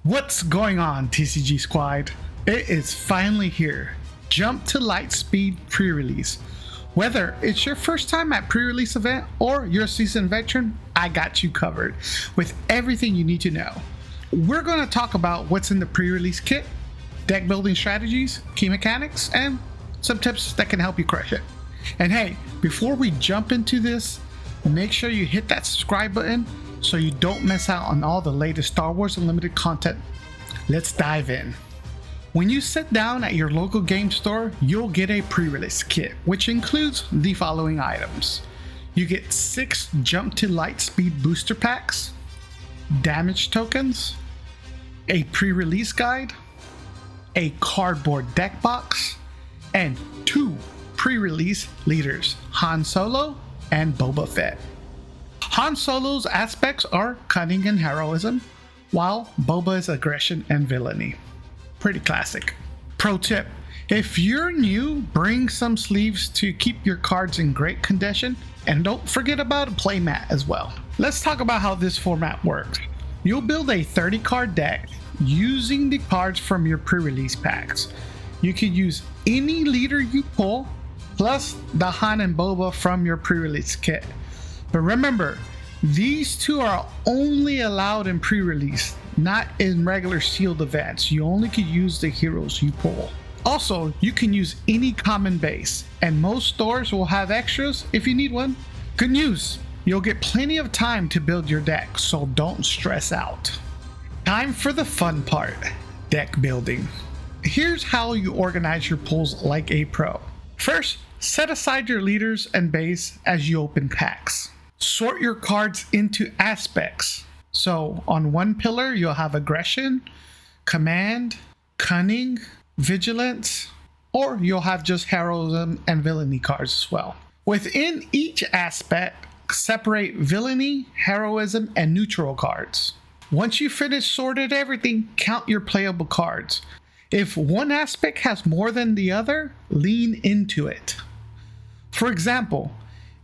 What's going on, TCG Squad? It is finally here. Jump to Lightspeed pre-release. Whether it's your first time at pre-release event or you're a seasoned veteran, I got you covered with everything you need to know. We're going to talk about what's in the pre-release kit, deck building strategies, key mechanics, and some tips that can help you crush it. And hey, before we jump into this, make sure you hit that subscribe button so you don't miss out on all the latest Star Wars Unlimited content. Let's dive in. When you sit down at your local game store, you'll get a pre-release kit, which includes the following items. You get 6 Jump to Lightspeed booster packs, damage tokens, a pre-release guide, a cardboard deck box, and 2 pre-release leaders, Han Solo and Boba Fett. Han Solo's aspects are cunning and heroism, while Boba's aggression and villainy. Pretty classic. Pro tip, if you're new, bring some sleeves to keep your cards in great condition, and don't forget about a playmat as well. Let's talk about how this format works. You'll build a 30 card deck using the cards from your pre-release packs. You can use any leader you pull, plus the Han and Boba from your pre-release kit. But remember, these two are only allowed in pre-release, not in regular sealed events. You only can use the heroes you pull. Also, you can use any common base, and most stores will have extras if you need one. Good news, you'll get plenty of time to build your deck, so don't stress out. Time for the fun part, deck building. Here's how you organize your pulls like a pro. First, set aside your leaders and base as you open packs. Sort your cards into aspects. So on one pillar, you'll have aggression, command, cunning, vigilance, or you'll have just heroism and villainy cards as well. Within each aspect, separate villainy, heroism, and neutral cards. Once you finish sorted everything, count your playable cards. If one aspect has more than the other, lean into it. For example,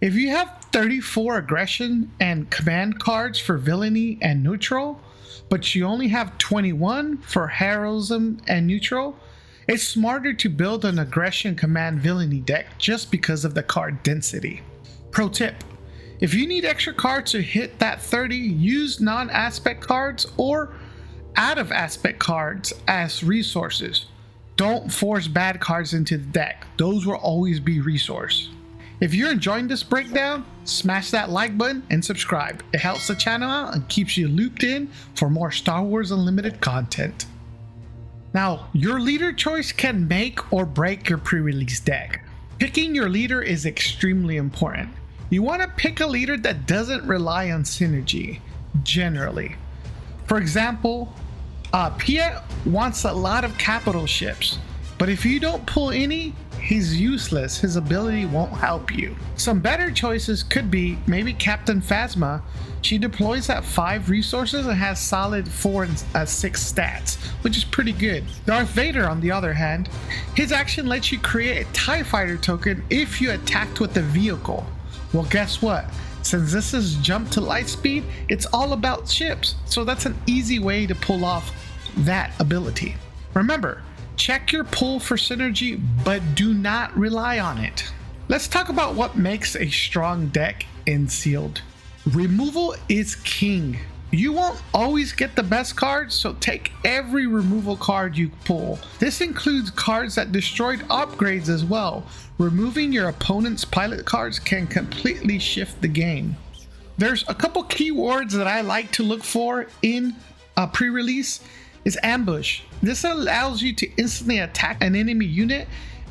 if you have 34 aggression and command cards for villainy and neutral, but you only have 21 for heroism and neutral, it's smarter to build an aggression command villainy deck just because of the card density. Pro tip, if you need extra cards to hit that 30, use non-aspect cards or out of aspect cards as resources. Don't force bad cards into the deck. Those will always be resource. If you're enjoying this breakdown, smash that like button and subscribe. It helps the channel out and keeps you looped in for more Star Wars Unlimited content. Now, your leader choice can make or break your pre-release deck. Picking your leader is extremely important. You want to pick a leader that doesn't rely on synergy, generally. For example, Piet wants a lot of capital ships, but if you don't pull any, he's useless. His ability won't help you. Some better choices could be maybe Captain Phasma. She deploys at 5 resources and has solid 4 and 6 stats, which is pretty good. Darth Vader, on the other hand, his action lets you create a TIE Fighter token if you attacked with the vehicle. Well, guess what? Since this is Jump to Lightspeed, it's all about ships, so that's an easy way to pull off that ability. Remember, check your pull for synergy, but do not rely on it. Let's talk about what makes a strong deck in sealed. Removal is king. You won't always get the best cards, so take every removal card you pull. This includes cards that destroyed upgrades as well. Removing your opponent's pilot cards can completely shift the game. There's a couple keywords that I like to look for in a pre-release. Is ambush. This allows you to instantly attack an enemy unit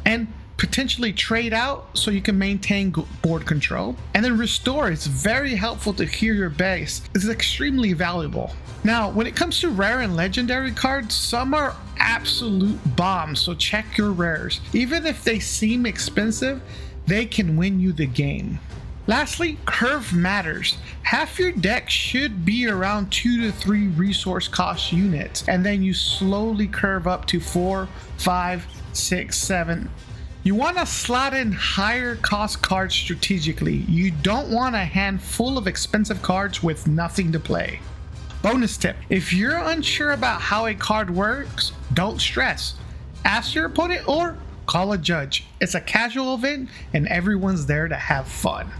and potentially trade out so you can maintain board control. And then restore is very helpful to clear your base. It's extremely valuable. Now, when it comes to rare and legendary cards, some are absolute bombs, so check your rares. Even if they seem expensive, they can win you the game. Lastly, curve matters. Half your deck should be around 2 to 3 resource cost units, and then you slowly curve up to 4, 5, 6, 7. You want to slot in higher cost cards strategically. You don't want a handful of expensive cards with nothing to play. Bonus tip, if you're unsure about how a card works, don't stress. Ask your opponent or call a judge. It's a casual event and everyone's there to have fun.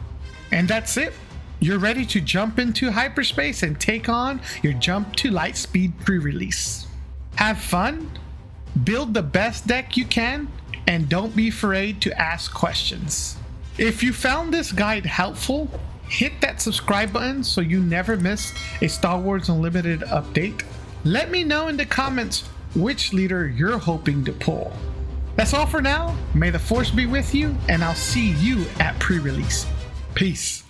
And that's it. You're ready to jump into hyperspace and take on your Jump to Lightspeed pre-release. Have fun, build the best deck you can, and don't be afraid to ask questions. If you found this guide helpful, hit that subscribe button so you never miss a Star Wars Unlimited update. Let me know in the comments which leader you're hoping to pull. That's all for now. May the Force be with you, and I'll see you at pre-release. Peace.